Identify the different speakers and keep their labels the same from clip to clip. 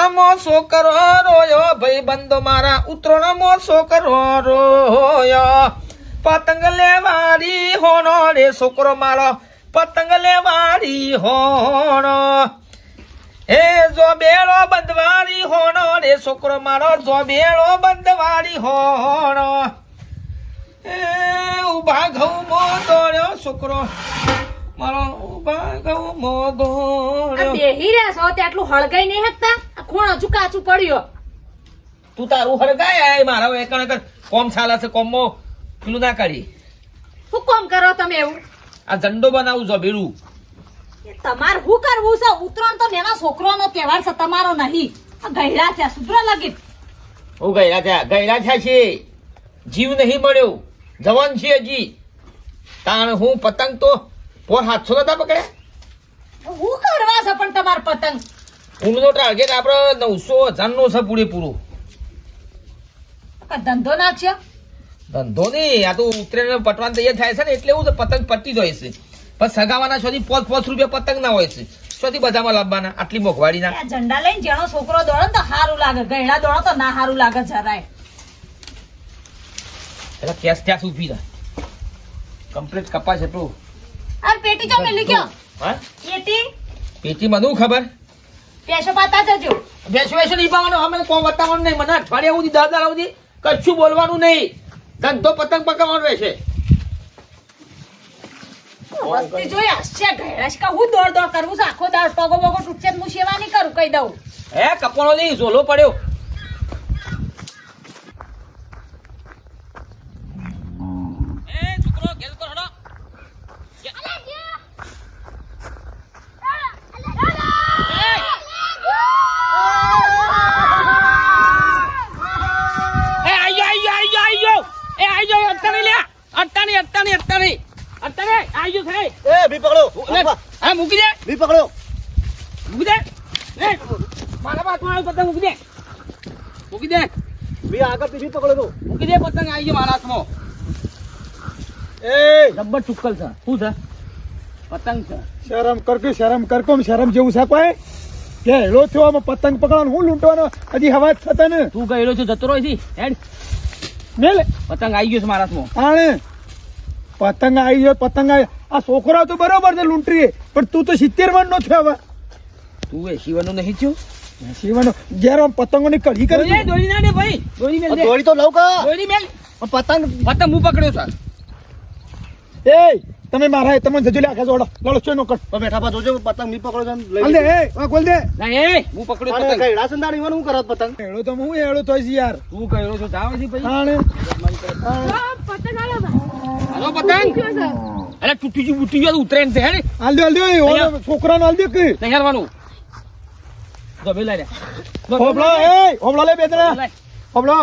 Speaker 1: ઉત્તરાયણમાં છોકરો રોયો ભાઈ બંધો મારા ઉત્તરાયણમાં છોકરો રોયો પતંગ લેવાડી હોનો રે છોકરો મારો પતંગ લેવાડી હોનો એ જો બેડો બંધવાડી હોનો રે છોકરો મારો જો બેડો બંધવાડી હોનો એ ઉભા ઘઉં મો દોડ્યો છોકરો મારો ઉભા ઘઉં મો દોડ્યો
Speaker 2: બેહી રહ્યા છો તેટલું હળગાઈ નહીં શકતા આ ખૂણ હજુ કાચું પડ્યો
Speaker 1: તું તારું હરગાય આય મારા એકણ કોમ ચાલે છે કોમમાં પેલું ના કાઢી
Speaker 2: શું કામ કરો તમે એવું
Speaker 1: આ ઝંડો બનાવું છો ભેડું
Speaker 2: તમારે શું કરવું છે ઉત્તરાયણ તો નેના છોકરાનો તહેવાર છે તમારો નહીં આ ગયડા છે સુધરો લગી
Speaker 1: હું ગયડા થયા છે જીવ નહીં મળ્યો જવાન છે હજી તાણ હું પતંગ તો પોર 700 નતા પકડ્યા
Speaker 2: શું કરવા છે પણ તમાર પતંગ
Speaker 1: ઊંઘનો ટાર્ગેટ આપડે 900,000 નો છે પૂરેપૂરું
Speaker 2: ધંધો નાખ્યો
Speaker 1: ધંધો નહીં આ તો ઉત્તરાયણ પટવાનું તૈયાર થાય છે ને એટલે એવું પતંગ પતી જાય છે પણ સગાવાના શોધી 5 રૂપિયા પતંગ ના હોય છે શોધી બધામાં લાવવાના આટલી મોંઘવાડીના
Speaker 2: આ ઝંડા લઈને જેનો છોકરો દોડે તો સારું લાગે ગયડા દોડો તો ના સારું લાગે જરાય
Speaker 1: એટલે કેસ ત્યાં ઉભી રહે કમ્પ્લીટ કપાસ એટલું
Speaker 2: આ પેટી જો મેલી ગયો
Speaker 1: હા
Speaker 2: પેટી
Speaker 1: પેટી મને ખબર
Speaker 2: પેશો પાતા જજો
Speaker 1: બેસો નહીં પાવાનો અમે કોમ બતાવવાનું નહીં મને અઠવાડિયા સુધી 10 દાડા સુધી કશું બોલવાનું નહીં ધંધો પતંગ પકડવાનો રહેશે
Speaker 2: વસ્તી જોઈ હશે ગયડા છે હું દોડ કરવું છે આખો દાડ પગો બગો તૂટશે હું સેવા નહીં કરું કહી દઉં
Speaker 1: હે કપડો નહીં ઝોલો પડ્યો
Speaker 3: શરમ જેવું છે કોઈ કે હેલો થયો આમાં પતંગ પકડવાનું હું લૂંટવાનો હજી હવા થતા ને
Speaker 1: તું ગયેલો છે જતો રહ્યો છે હેડ
Speaker 3: મેલ
Speaker 1: પતંગ આવી ગયો છે મારા હાથમાં
Speaker 3: આણે પતંગ આવી ગયો પતંગ આવી આ છોકરા તો બરોબર છે લૂંટરીએ પણ તું તો 70 નો થયો હવે
Speaker 1: તું એ શિવાનું નહીં થયું
Speaker 3: શિવાનો જ્યારે પતંગો ની કઢી કરી
Speaker 1: દોરી ના દે ભાઈ દોરી મેલ દે
Speaker 3: દોડી તો લઉં કા
Speaker 1: દોરી મેલ
Speaker 3: પતંગ
Speaker 1: હું પકડ્યો છે
Speaker 3: એ તમે મારા તમે જજો લે આખા જોડો લડો છો નો કટ બેઠા પા જોજો પતંગ ની પકડો છે લઈ દે એ કોલ દે
Speaker 1: ના એ હું પકડ્યો પતંગ
Speaker 3: કઈડા સંદાણી મને હું કરત પતંગ હેડો તો હું હેડો તો યાર
Speaker 1: તું કહેરો છો જાવ છે ભાઈ
Speaker 3: આણે
Speaker 2: પતંગ
Speaker 1: હાલો પતંગ અરે તૂટી ગયું બુટી ગયું ઉતરેન છે હે
Speaker 3: હાલ દે છોકરાનો હાલ દે કે
Speaker 1: તૈયારવાનું જો બેલા રે
Speaker 3: હોબળો હોબળો લે બેદરા હોબળો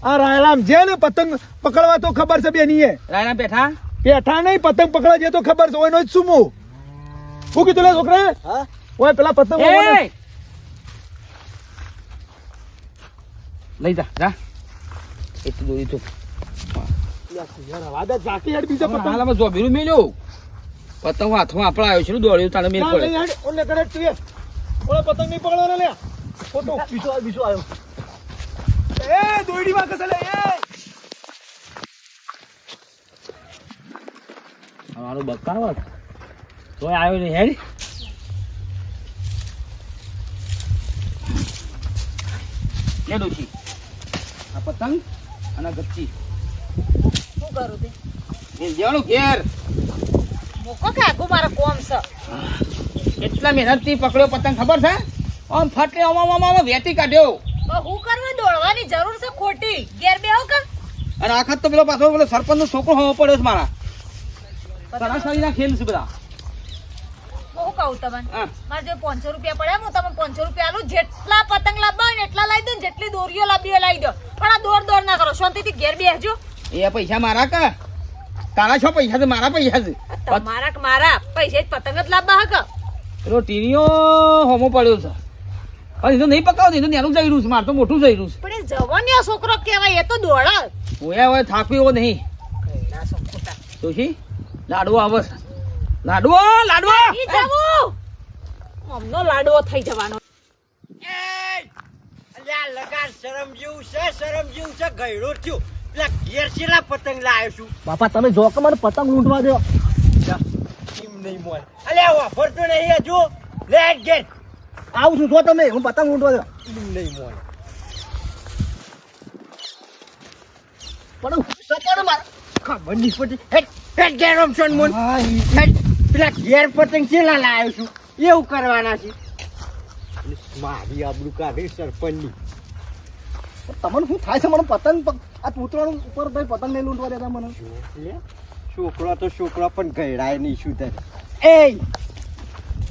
Speaker 3: આ રાયરામ જે ને પતંગ પકડવા તો ખબર છે બેની એ
Speaker 1: રાયના બેઠા
Speaker 3: નહીં પતંગ પકડવા જે તો ખબર છે ઓયનો જ સુમો હું કીધું લે છોકરા હા ઓય પેલા પતંગ
Speaker 1: લઈ જા એટલું દોરી તો
Speaker 3: વાદા જાકી હેડ બીજો પતંગ
Speaker 1: હાલમાં જો બીરું મેલ્યો પતંગ હાથમાં આપડા આવ્યો છે દોડ્યું તારે મેલ પડે
Speaker 3: ઓલે કરે તું ઓલે પતંગ નહીં પકડવાનો લે ફોટો બીજો આવ્યો એ દોડી માં કસલે
Speaker 1: મારું બકાવત તો આવ્યો ને હેડ લે ડોશી આ પતંગ અને ગચ્ચી
Speaker 2: શું કરું તે
Speaker 1: એ જાણું ઘેર
Speaker 2: મોકો કાકુ મારો કોમ છે
Speaker 1: એટલા મહેનતથી પકડ્યો પતંગ ખબર છે આમ ફટે આમ વેતી કાઢ્યો
Speaker 2: હું કરવા દોડવાની જરૂર છે ખોટી ઘેર બેહો કે
Speaker 1: અને આખત તો પેલો પાછો પેલો સરપંચ નો છોકરો હોવો પડ્યો છે મારા સરાસરીના ખેલ છે બધા
Speaker 2: હું કહું તમને
Speaker 1: હા.
Speaker 2: મારે જો 500 રૂપિયા પડ્યા હું તમને 500 રૂપિયા આલું જેટલા પતંગ લાવવા હોય ને એટલા લાવી દો જેટલી દોરીઓ લાવી લાવી દો પણ આ દોડ ના કરો શાંતિથી ઘેર બેસજો
Speaker 1: એ પૈસા મારા કા તારા છો પૈસા છે મારા પૈસા છે
Speaker 2: મારા પૈસા જ પતંગ જ લાવવા હક
Speaker 1: પેલો ટીણીઓ હોમો પડ્યો છે અને એનું નહીં પકાવ એનું નાનું જઈ રહ્યું છે મારે તો મોટું જઈ રહ્યું છે
Speaker 2: પણ એ જવાનીઓ છોકરો કહેવાય એ તો દોડે
Speaker 1: હોયા હોય થાક્યો એવો નહીં જોશી લાડવો આવે છે લાડવો
Speaker 2: ઈ જવું અમનો લાડવો થઈ જવાનો
Speaker 4: અલ્યા લગા શરમ જેવું છે ગયડો થયો પેલા ઘેર છેલ્લા પતંગ લાવ્યો છું
Speaker 3: બાપા તમે જો કે મને પતંગ લૂંટવા દો
Speaker 4: એમ નહીં મોય અલ્યા વાપરતો નહીં હજુ લેટ ગેટ
Speaker 3: આવું છું જો તમે હું પતંગ લૂંટવા દો
Speaker 4: એમ નહીં મોય
Speaker 3: પણ સપોર્ટ માર
Speaker 4: ખબર નહીં પડતી હેટ ઘેર ઓમસન મોન
Speaker 3: હા
Speaker 4: હેટ પેલા ઘેર પતંગ છેલ્લા લાવ્યો છું એવું કરવાના છે મારી આબરૂ કાઢી સરપંચની
Speaker 3: તમને શું થાય છે મને પતંગ આ પુતળાનું ઉપર ભાઈ પતંગ નહીં લૂંટવા દેતા મને
Speaker 4: લે છોકરો તો છોકરો પણ ગયડાય નહીં શું થાય એ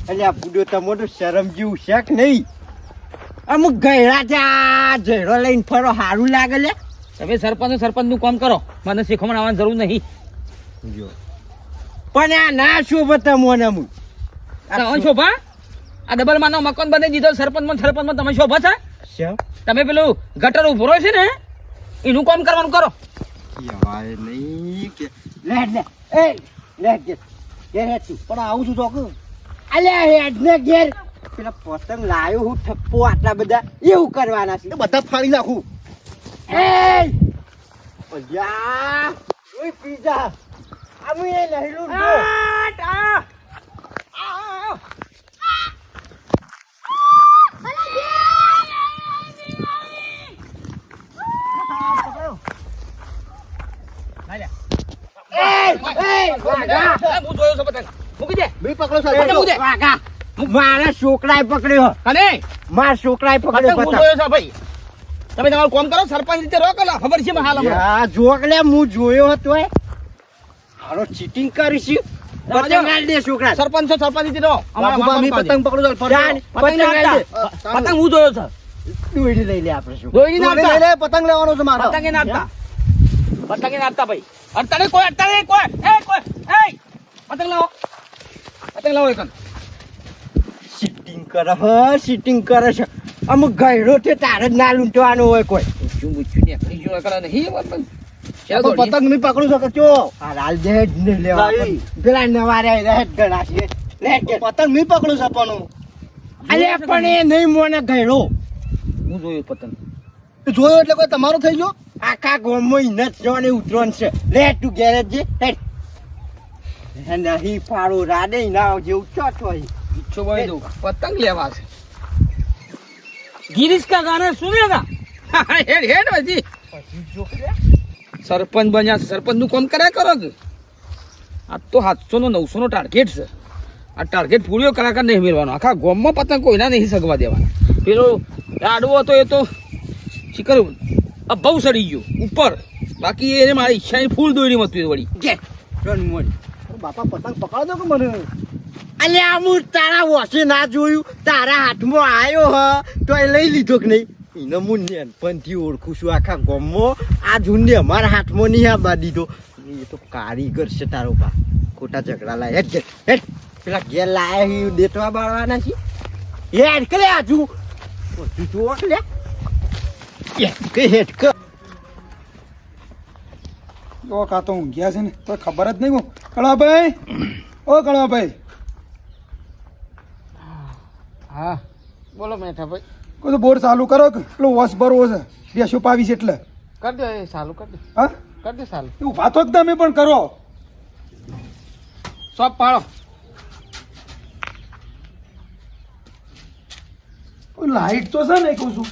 Speaker 4: અલ્યા બુડો તમારું શરમ જેવું છે કે નહીં અમુક ગયડા ત્યાં જયડો લઈને ફરો સારું લાગે લે
Speaker 1: તમે સરપંચ નું કામ કરો મને શીખવાડ આવવાની જરૂર નહીં
Speaker 4: જો પણ આ ના શોભે તમને અમુક
Speaker 1: તમે શોભા આ ડબલ માનો મકાન બનાવી દીધો સરપંચમાં તમે શોભા છે
Speaker 4: શેમ
Speaker 1: તમે પેલું ગટર ઉભો રહ્યો છે ને એનું કામ કરવાનું કરો
Speaker 4: કહેવાય નહીં કે લેટ લે એ લેટ કે ઘેર હેડ તું
Speaker 3: પણ આવું છું ચોક
Speaker 4: અલ્યા હેડ ને ઘેર પેલા પતંગ લાયો હું ઠપ્પો આટલા બધા એવું કરવાના છે
Speaker 3: એ બધા ફાડી નાખું
Speaker 4: એ અલ્યા ઓય પીઝા આમુ એ નહીં લૂંટો
Speaker 1: હું જોયો છું પતંગ મૂકી દે
Speaker 3: બી પકડો
Speaker 1: મૂકી દે.
Speaker 4: વાઘા મારા છોકરાએ પકડ્યો
Speaker 1: અને
Speaker 4: મારા છોકરાએ
Speaker 1: પતંગ
Speaker 4: પકડ્યો
Speaker 1: હું જોયો છું ભાઈ તમે તમારું કામ કરો સરપંચ રીતે રોકો લો ખબર છે હાલ હમણાં.
Speaker 4: યા જોકલે હું જોયો હતો એ હારો ચીટિંગ કરીશું પતંગ આલ દે છોકરા
Speaker 1: સરપંચ છો સરપંચ રીતે રહો
Speaker 3: બાપુબા મી પતંગ પકડો
Speaker 4: જાન,
Speaker 1: પતંગ
Speaker 4: આલ દે
Speaker 1: પતંગ હું જોયો છું
Speaker 4: દોડી લઈ લે આપણે શું
Speaker 1: દોરી
Speaker 3: તું લઈ
Speaker 1: નાખતા
Speaker 3: લે, પતંગ લેવાનો છે મારો
Speaker 1: પતંગે નાખતા ભાઈ અડતાળે કોઈ એ પતંગ લાવો એકન
Speaker 4: ચીટિંગ કરે છે અમુક ગયડો છે તારે જ ના લૂંટવાનો હોય કોઈ
Speaker 1: શું મૂચ્યું ને કરી જો એકલા નહીં પતંગ
Speaker 3: તો પતંગ મી પકડું છું કે ચો
Speaker 4: આ લાલ દે જ નહીં લેવા
Speaker 3: નહીં.
Speaker 4: પેલા નવા રે રહે ગણા છે લે કે
Speaker 3: પતંગ મી પકડું છું પણ
Speaker 4: અલ્યા પણ એ નહીં મોને ગયડો
Speaker 1: હું જોયું પતંગ
Speaker 3: જોયો એટલે કોઈ તમારો થઈ ગયો
Speaker 4: આખા ગામમાં ઈ નથ જવાની ઉતરણ છે લે તું ગેરેજ જે હેડ નહીં ફાળો રાડે ના જેવું ચોટ હોય
Speaker 1: ઈચ્છો ભાઈ દઉં પતંગ લેવા છે ગિરીશ કા ગાના સુનેગા હેડ હજી સરપંચ બન્યા સરપંચ નું કામ કર્યા કરો કે આ તો 700 નો 900 નો ટાર્ગેટ છે આ ટાર્ગેટ પૂરો કલાકાર નહીં મેળવાનો આખા ગામમાં પતંગ કોઈના નહીં સગવા દેવાના પેલો આડવો હતો એ તો શિખર બહુ સડી ગયો ઉપર બાકી એને મારી ઈચ્છા ફૂલ દોરી મતું વળી
Speaker 4: કે રન મોડ
Speaker 3: બાપા પતંગ પકડો કે મને
Speaker 4: અલ્યા હું તારા વોસે ના જોયું તારા હાથમાં આવ્યો હ તો એ લઈ લીધો કે નહીં એને હું નેનપણથી ઓળખું છું આખા ગામમાં આ ઝુંડે અમારા હાથમાં નહીં આબા દીધો એ તો કારીગર છે તારો બા ખોટા ઝઘડા લાય હેડ હેડ પેલા ઘેર લાયા દેતવા બાળવાના છે હેડ કરે આજુ બધું જોવો લે કે હેડ કર
Speaker 3: ઓ કા તો ઊંઘ્યા છે ને તો ખબર જ નહીં કળાભાઈ ઓ કળાભાઈ
Speaker 1: હા બોલો મેઠા ભાઈ
Speaker 3: કોઈ તો બોર ચાલુ કરો કે પેલો વોશ ભરવો છે બેસો પાવીશ એટલે
Speaker 1: કર દે સાલું કર દે
Speaker 3: હા
Speaker 1: કર દે સાલું
Speaker 3: એવું વાતો જ તમે પણ કરો
Speaker 1: સોપ પાડો
Speaker 3: લાઈટ તો છે ને કહું છું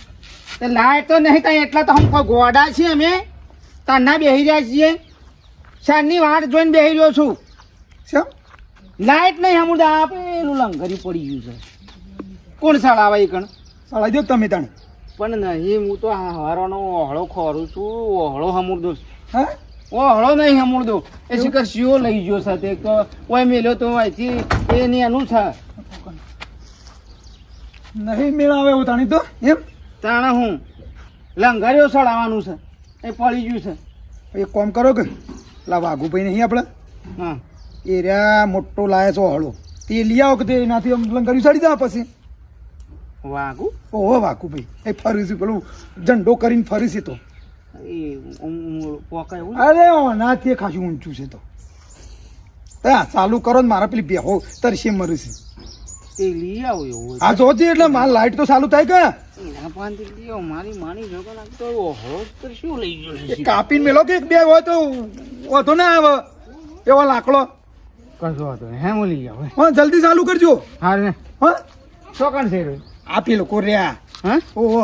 Speaker 5: લાઈટ તો નહીં ત્યાં એટલા તો હમ કોઈ ગોડા છીએ અમે તાના બેહી રહ્યા છીએ શાનની વાટ જોઈને બેહી રહ્યો છું
Speaker 3: શેમ
Speaker 5: લાઈટ નહીં હમું પેલું લંગરી પડી ગયું છે કોણ સાળાવે એ કણ
Speaker 3: સાડા દો તમે તાણ
Speaker 5: પણ નહીં હું તો હવારનો ઓહળો ખોરું છું ઓહળો હમુરદો
Speaker 3: હા
Speaker 5: ઓહળો નહીં હમુરદો એ શિખર શિયો લઈ ગયો છે તે તો ઓય મેલ્યો તો અહીંથી એની એનું છે
Speaker 3: નહીં મેળાવે એવું તાણી તો એમ
Speaker 5: તાણે હું લંગરીઓ સડાવવાનું છે એ પડી ગયું છે
Speaker 3: એક કામ કરો કે પેલા વાઘુભાઈ નહીં આપણે
Speaker 5: હા
Speaker 3: એ રહ્યા મોટો લાયા છો હળો તે લઈ આવો કે તે એનાથી આમ લંગરી ચડી જાય પછી
Speaker 5: વાગુ
Speaker 3: ઓહો વાઘુભાઈ એ ફરી છે પેલું ઝંડો કરીને ફરી છે તો
Speaker 5: એ પોકા એવું
Speaker 3: અરે નાથી ખાસું ઊંચું છે તો હા ચાલુ કરો ને મારા પેલી બેહો તરસે મરે છે
Speaker 5: તે લઈ આવો એવું
Speaker 3: આ જોતી એટલે માલ લાઈટ તો ચાલુ થાય કે
Speaker 5: એના પાસેથી લઈ આવો મારી માની જગો નાખતો ઓહો તો શું લઈ ગયો
Speaker 3: એ
Speaker 5: છે
Speaker 3: કાપીને મેલો કે એક બે હોય તો વધુ ના આવે એવો લાકડો
Speaker 5: કશો હતો ને હે હું લઈ આવો
Speaker 3: હા જલ્દી ચાલુ કરજો
Speaker 5: હા ને
Speaker 3: હા
Speaker 5: ચોકણ થઈ રહ્યું
Speaker 3: આ પેલો કોર્યા
Speaker 5: હા
Speaker 3: ઓહો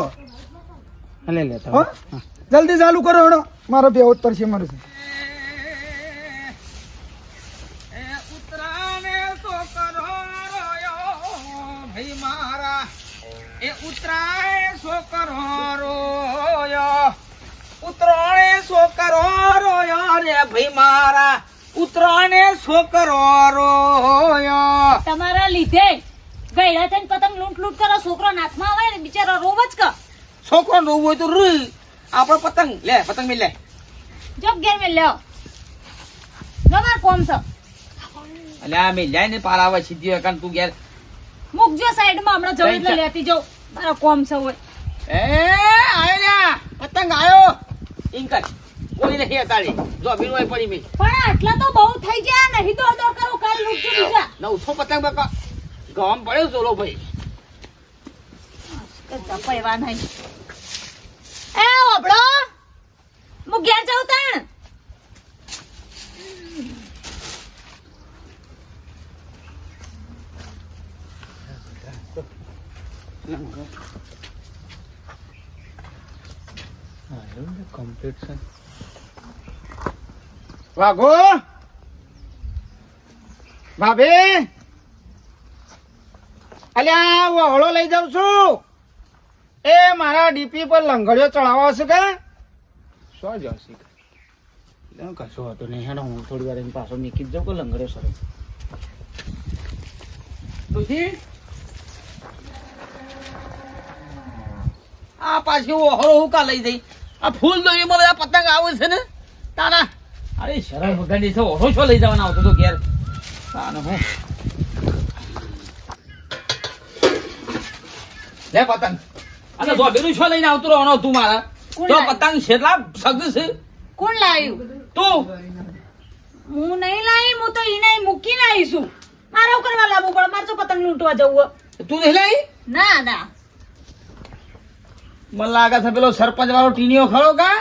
Speaker 5: લે લેતા
Speaker 3: હા જલ્દી ચાલુ કરો હડો મારો બે ઉત્તર છે મારું છે
Speaker 1: ઉતરાને છોકરો રોયો ભાઈ મારા એ ઉતરાય છોકરો રોયો ઉતરાણે છોકરો રોયો રે ભાઈ મારા ઉતરાણે છોકરો રોયો
Speaker 2: તમારા લીધે ગયડા થઈને પતંગ લૂંટ લૂંટ કરો છોકરો નાથમાં આવે ને બિચારો રોવ જ ક
Speaker 1: છોકરો રોવું હોય તો રૂ આપણો પતંગ લે પતંગ મિલ લે
Speaker 2: જોબ ઘેર મેં લ્યો ગમાર કોમ છે
Speaker 1: એટલે આ મિલ જાય ને પાર આવે સીધી કારણ તું ઘેર
Speaker 2: મૂકજો સાઈડમાં હમણાં જવું એટલે લેતી જાઉં મારો કોમ છે હોય
Speaker 1: એ આયો લ્યા પતંગ આયો ઇન્કર કોઈ નહીં અતાળી જો ભીડવાય પડી મી
Speaker 2: પણ આટલા તો બહુ થઈ ગયા નહીં દોડ દોડ કરો કાલ લૂંટજો બીજા
Speaker 1: 900 પતંગ બકા ગામ પડ્યો ચોલો ભાઈ
Speaker 2: તપાયવા નહીં એ ઓબળો હું ઘેર જાઉં તાણ
Speaker 5: કમ્પ્લીટ છે
Speaker 3: વાઘો ભાભી અલ્યા વહોળો લઈ જાઉં છું એ મારા ડીપી પર લંગડીઓ ચડાવવા હશે કે
Speaker 5: શું જશે કશો હતો નહીં હેડો હું થોડી વાર એની પાછો મૂકી જ જાઉં કે લંગડે સરસ
Speaker 1: આ પાછી ઓહરો હુકા લઈ જઈ આ ફૂલ દોરી માં બધા પતંગ આવે છે ને તાના અરે શરમ વગરની છે ઓહરો છો લઈ જવાના આવતો તો ઘેર તાનો હું લે પતંગ અને જો બેરું છો લઈને આવતો રહેવાનો તું મારા
Speaker 2: કોણ
Speaker 1: તો
Speaker 2: લાવ્યું?
Speaker 1: પતંગ છેટલા સગદ છે
Speaker 2: કોણ લાવ્યું
Speaker 1: તું
Speaker 2: હું નહીં લાવી હું તો ઈને મૂકીને આવી છું મારે શું કરવા લાવવું પડે મારે તો પતંગ લૂંટવા જવું
Speaker 1: તું નહીં લઈ
Speaker 2: ના ના
Speaker 1: મને લાગે છે પેલો સરપંચ વાળો ટીણીઓ ખરો કા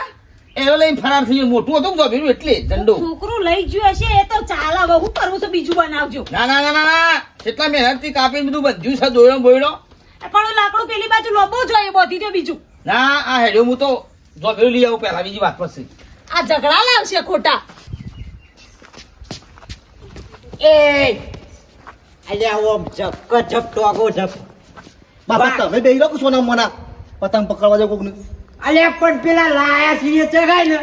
Speaker 1: એનો લઈને ફરાર થઈ ગયો. મોટું હતું જો બેરું એટલે દંડો
Speaker 2: છોકરું લઈ ગયું હશે એ તો ચાલ હવે શું કરવું છે બીજું બનાવજો
Speaker 1: ના ના ના ના ના કેટલા મહેનત થી કાપીને બધું બધું છે દોયડો બોયડો
Speaker 2: પણ લાકડું પેલી બાજુ લોબો જોઈએ બધી જો બીજું
Speaker 1: ના આ હેડ્યો હું તો જો બેરું લઈ આવું પહેલા બીજી વાત પછી
Speaker 2: આ ઝઘડા લાવશે ખોટા
Speaker 4: એ અલ્યા ઓમ ઝપક ઝપ ટોગો ઝપ
Speaker 3: બાબા તમે બેહી રાખો સોના મના પતંગ પકડવા જાવ કોકને
Speaker 4: અલ્યા પણ પેલા લાયા છીએ ચગાય ને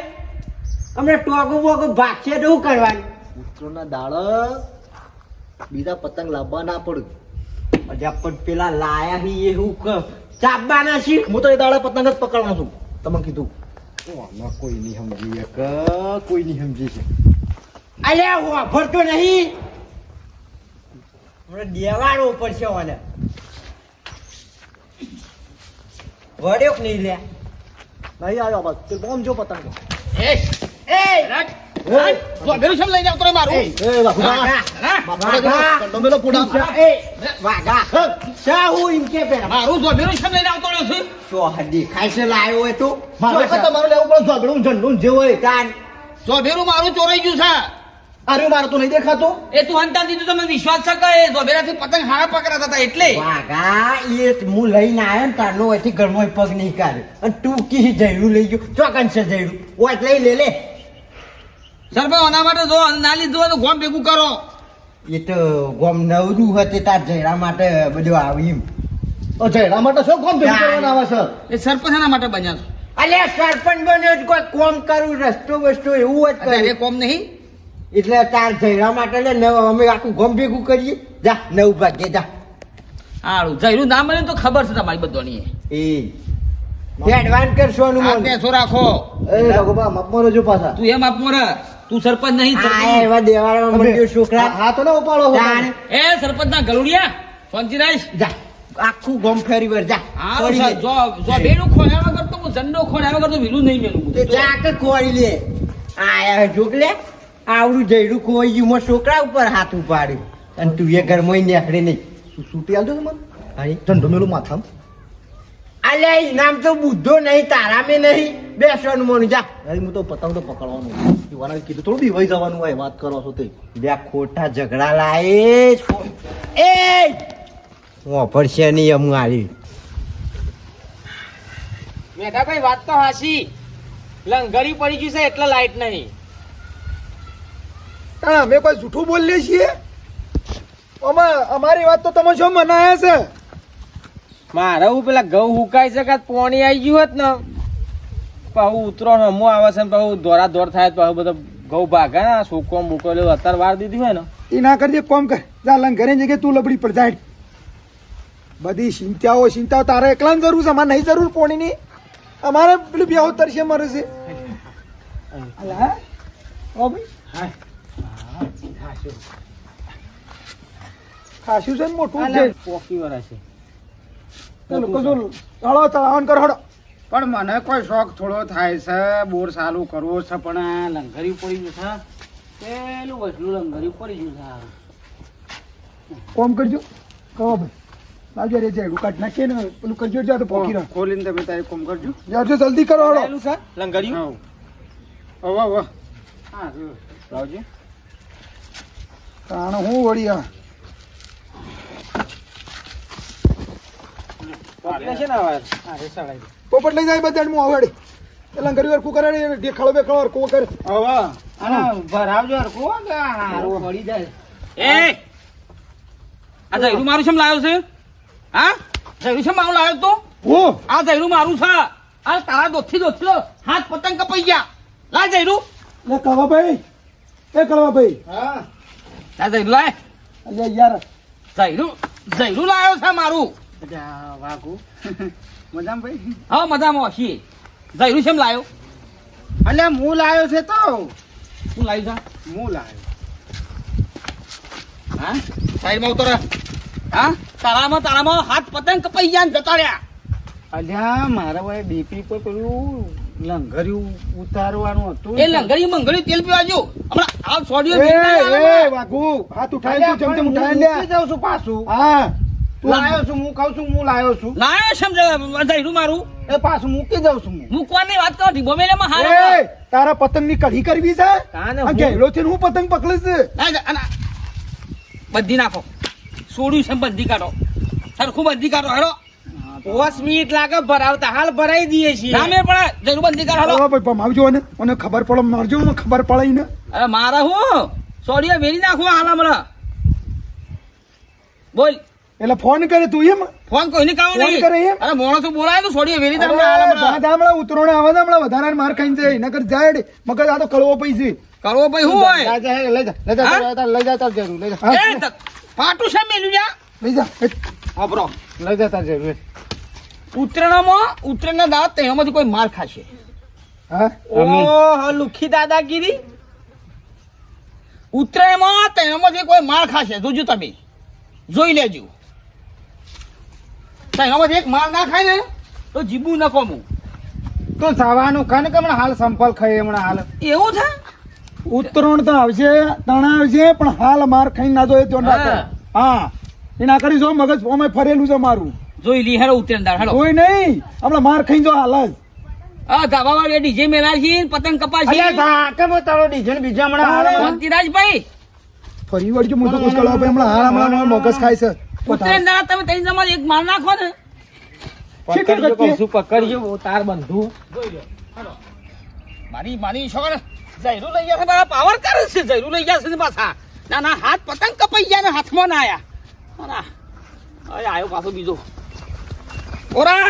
Speaker 4: અમને ટોગો બોગો ભાગશે તો શું કરવાનું
Speaker 3: ઉત્તરોના દાળ બીજા પતંગ લાવવા ના પડે
Speaker 4: અલ્યા પણ પેલા લાયા હી એવું ચાપવાના છે
Speaker 3: હું તો એ દાડા પતંગ જ પકડવાનો છું તમને કીધું
Speaker 4: આમાં કોઈ નહીં સમજી કે કોઈ નહીં સમજી છે અલ્યા વાપરતો નહીં હમણાં દેવાળો પડશે મને વડ્યો કે નહીં લે
Speaker 3: નહીં આવ્યો બસ તે બોમ જો પતંગ
Speaker 1: એ
Speaker 4: એ
Speaker 1: રાખ જો બેરું છે લઈને આવતો રે મારું
Speaker 3: એ બાપા તમે લો પૂડા
Speaker 4: એ વાગા શાહુ એમ કે પેલા
Speaker 1: મારું જો બેરું છે લઈને આવતો રહ્યો છે
Speaker 4: તો દેખાય છે લાયો હોય તો
Speaker 3: મારે તો તમારું લેવું પડે ઝઘડું ઝંડું જે હોય
Speaker 4: તાન
Speaker 1: જો બેરું મારું ચોરાઈ ગયું છે
Speaker 3: અરે મારે તો નહીં દેખાતું
Speaker 1: એ તું હંતા દીધું તમને વિશ્વાસ છે કે એ જોબેરાથી પતંગ હારા પકડાતા હતા એટલે
Speaker 4: વાગા એ હું લઈને આવ્યો ને તારનો હોયથી ઘરમાં પગ નહીં કાઢ્યો અને તું કી જયડું લઈ ગયો ચોકન છે જયડું ઓય લઈ લે
Speaker 1: સરપંચ આના માટે જો ના લીધું હોય તો ગોમ ભેગું કરો
Speaker 4: એ તો ગોમ નવરું હતી તાર જયડા માટે બધું આવ્યું
Speaker 3: ઓ જયડા માટે શું કોમ ભેગું કરવાના આવે છે
Speaker 1: એ સરપંચ એના માટે બન્યા છો
Speaker 4: અલ્યા સરપંચ બન્યો તો કોઈ કોમ કરું રસ્તો બસ્તો એવું જ
Speaker 1: અત્યારે
Speaker 4: કરે
Speaker 1: કોમ નહીં
Speaker 4: એટલે તાર જયડા માટે લે નવ અમે આખું ગોમ ભેગું કરીએ જા 9 વાગે જા
Speaker 1: હારું જયરું ના મળે તો ખબર છે તમારી બધાની
Speaker 4: એ એડવાન્સ કરશોનું
Speaker 1: આ
Speaker 4: મોન
Speaker 1: પેસો રાખો
Speaker 3: એ રઘુબા મપમરો જો પાછા
Speaker 1: તું એમ આપો રે તું સરપંચ નહીં
Speaker 4: આ
Speaker 1: સરપંચ
Speaker 4: એવા દેવાળામાં મંડ્યો છોકરા
Speaker 3: હા તો ના ઉપાડો
Speaker 4: તાણ
Speaker 1: એ સરપંચ ના ગલુડિયા શાંતિ રાખ
Speaker 4: જા આખું ગોમ ફેરી વર જા
Speaker 1: હારું
Speaker 4: કોળી
Speaker 1: સર
Speaker 4: લે.
Speaker 1: જો જો બેડું ખોલ્યા વગર તો હું ઝંડો ખોલ્યા વગર તો વિલું નહીં મેલું
Speaker 4: તે જા કે કોળી લે આયા જોક લે આવડું જયડું કોઈ યુમાં છોકરા ઉપર હાથ ઉપાડ્યું અને તું એ ઘરમાં નીકળે નહીં
Speaker 3: સૂટી આલજો ને મને
Speaker 4: હાઈ.
Speaker 3: ઠંડો મેલું માથામાં
Speaker 4: અલ્યા ઇનામ તો બુદ્ધો નહીં તારા મેં નહીં બેસવાનું મોનું જા
Speaker 3: અરે હું તો પતંગ તો પકડવાનું યુવાના કીધું થોડું બીવાઈ જવાનું હોય વાત કરો છો તે
Speaker 4: બે ખોટા ઝઘડા લાય એ વાપરશે નહીં અમુક આલી
Speaker 5: મેઘાભાઈ વાત તો હાસી લંગરી પડી ગયું છે એટલે લાઈટ નહીં.
Speaker 3: અમે કોઈ જૂઠું બોલીએ છીએ અમારી વાત તો તમે શું મનાયા છે
Speaker 5: મારે હું પેલા ઘઉં હુકાય છે કે પાણી આવી ગયું હોત ને પાછું ઉતરો હમું આવે છે ને પાછું દોરા દોડ થાય પાછું બધા ઘઉં ભાગે ને સૂકો મૂકો અત્યારે વાર દીધી હોય ને
Speaker 3: એ ના કરજે કોમ કર જા લંગરે જગ્યાએ તું લબડી પર જાય બધી ચિંતાઓ તારે એકલા જરૂર છે અમારે નહીં જરૂર પોણીની અમારે પેલું બે તરસે મરે છે અલા, ઓ ભાઈ ખાસું છે ને મોટું છે
Speaker 5: પોકી વાળા છે
Speaker 3: ચાલો કશું હળો તળાવન કર હળો
Speaker 5: પણ મને કોઈ શોખ થોડો થાય છે બોર ચાલુ કરવો છે પણ આ લંગરી પડી ગયું છે પેલું વસલું લંગરી પડી ગયું છે.
Speaker 3: કોમ કરજો કહો ભાઈ લાવજો રે છે કાઢ નાખીએ ને પેલું કરજો જા તો પોકી રહો
Speaker 5: ખોલીને તમે તારી કોમ કરજો.
Speaker 3: જાજો જલ્દી કરો હળો
Speaker 5: પેલું છે લંગરિયું વાહ વાહ હા લાવજો.
Speaker 3: તાણ હું વળી આ
Speaker 5: પોકી છે ને હવે હા રે સડાઈ દે.
Speaker 3: પોપટ લઈ જાય બધા હું આવડે પેલા ગરીબ હરખું કરે દેખાડો બેખાડો હરખું કરે
Speaker 5: હવે આના ભરાવજો હરખું કે હારું પડી જાય.
Speaker 1: એ આ જયરું મારું શેમ લાવ્યો છે? હા જયરું શેમ મારું લાવ્યો તો?
Speaker 3: હું
Speaker 1: આ જયરું મારું છે. આ તારા દોથી હાથ પતંગ કપાઈ ગયા. લા જયરું,
Speaker 3: લે કળવાભાઈ એ કળવાભાઈ
Speaker 5: હા
Speaker 1: આ જયરું લાય.
Speaker 3: અલ્યા યાર
Speaker 1: જયરું લાવ્યો છે મારું.
Speaker 5: અચ્છા વાગુ મજામાં ભાઈ.
Speaker 1: હા મજામાં છીએ. જયરું શેમ લાવ્યો?
Speaker 5: અલ્યા હું લાવ્યો છે તો
Speaker 1: શું લાવ્યું છે?
Speaker 5: હું લાવ્યો.
Speaker 1: હા સાઈડમાં ઉતર. હા તારામાં હાથ પતંગ કપાઈ ગયા ને જતા રહ્યા.
Speaker 5: અલ્યા મારા ભાઈ ડીપી પર પેલું લંગરિયું ઉતારવાનું હતું.
Speaker 1: એ લંગડી મંગળી તેલ પીવા જો. હમણાં હાલ સોડિયો
Speaker 3: એ વાગુ હાથ ઉઠાય તું ચમચમ ઉઠાય લે
Speaker 5: મૂકી જાઉં છું પાછું.
Speaker 3: હા
Speaker 5: તું લાવ્યો છું હું કહું છું હું લાવ્યો છું
Speaker 1: લાવ્યો શેમ જયરું મારું?
Speaker 5: એ પાછું મૂકી જાઉં છું હું.
Speaker 1: મૂકવાની વાત કરો ઢીબો મેલેમાં હારો.
Speaker 3: એ તારા પતંગ ની કઢી કરવી છે
Speaker 5: તાને
Speaker 3: આ
Speaker 5: હું-
Speaker 3: ગેલો છે ને હું પતંગ પકડીશ છે
Speaker 1: બંધી નાખો. સોડ્યું છે બંધી કાઢો. સરખું બંધી કાઢો. હેડો
Speaker 5: 5 મિનિટ લાગે ભરાવતા હાલ ભરાઈ દઈએ છીએ.
Speaker 1: ના મેળ પડે. જયરું બંધી કાઢો. હેડો.
Speaker 3: ભાઈ ભમાવજો ને મને ખબર પડે મારજો મને ખબર પડે ને
Speaker 1: અરે મારા હું સોડિયો વેરી નાખો હાલ હમણાં. બોલ.
Speaker 3: એટલે ફોન કરે તું એમ
Speaker 1: ફોન કોઈને કામ
Speaker 3: ફોન કરે
Speaker 1: નહીં.
Speaker 3: એમ?
Speaker 1: અરે મોણસો બોલાય તો સોડિયો વેરી દે હમણાં હાલ હમણાં.
Speaker 3: હમણાં ઉતરોણે આવે ને હમણાં વધારે માર ખાઈને જાય નકર જાય રે. મગજ આ તો કળવો પૈસી
Speaker 1: કરવો ભાઈ શું હોય?
Speaker 5: જા, જા, લઈ જા લઈ જા લઈ જા તાર જરૂર લઈ જા
Speaker 1: એ પાટું છે મેલ્યું જા.
Speaker 3: લઈ જા
Speaker 1: વાપરો.
Speaker 5: લઈ જા તાર જરૂર.
Speaker 1: ઉત્તરાયણના દાંત તેમાંથી કોઈ માર ખાશે.
Speaker 3: હા
Speaker 5: ઓહો લુખી દાદાગીરી.
Speaker 1: ઉત્તરાયણમાં તેમાંથી કોઈ માર ખાશે. જોજો તમે જોઈ લેજો. તેમાંથી એક માર ના ખાય ને તો જીબું ન કોમું.
Speaker 5: તો જવાનું ખાને કે હમણાં હાલ સંપલ ખાઈ હમણાં હાલ
Speaker 1: એવું છે?
Speaker 3: ઉતરોણ તો આવશે તણા આવશે પણ હાલ માર ખાઈને ના જોઈએ તો ના કરે. હા એ ના કરી જો મગજ ઓમે ફરેલું છે મારું
Speaker 1: જોઈ લી હેડો ઉત્તરાયણ દાળ હેડો.
Speaker 3: કોઈ નહીં હમણાં માર ખાઈને જો હાલ જ
Speaker 1: આ ધાબા વાળી ડીજે મેલા છે પતંગ કપાશે.
Speaker 5: અલ્યા જા કે મો તારો ડીજે ને બીજા હમણાં હાલ
Speaker 1: શાંતિરાજભાઈ
Speaker 3: ફરી વળજો મોટો કુછ કરવા ભાઈ હમણાં મગજ ખાય છે
Speaker 1: ઉત્તરાયણ દાળ તમે તેની જમાને એક માર નાખો ને.
Speaker 5: પકડજો કહું છું પકડજો તાર બંધુ
Speaker 1: મારી છોકરા જયરું લઈ ગયા છે પાવર કરે છે. જયરું લઈ ગયા છે પાછા. ના ના હાથ પતંગ કપાઈ ગયા ને હાથમાં ના આયા. અરે આયો પાછો બીજો. ઓરા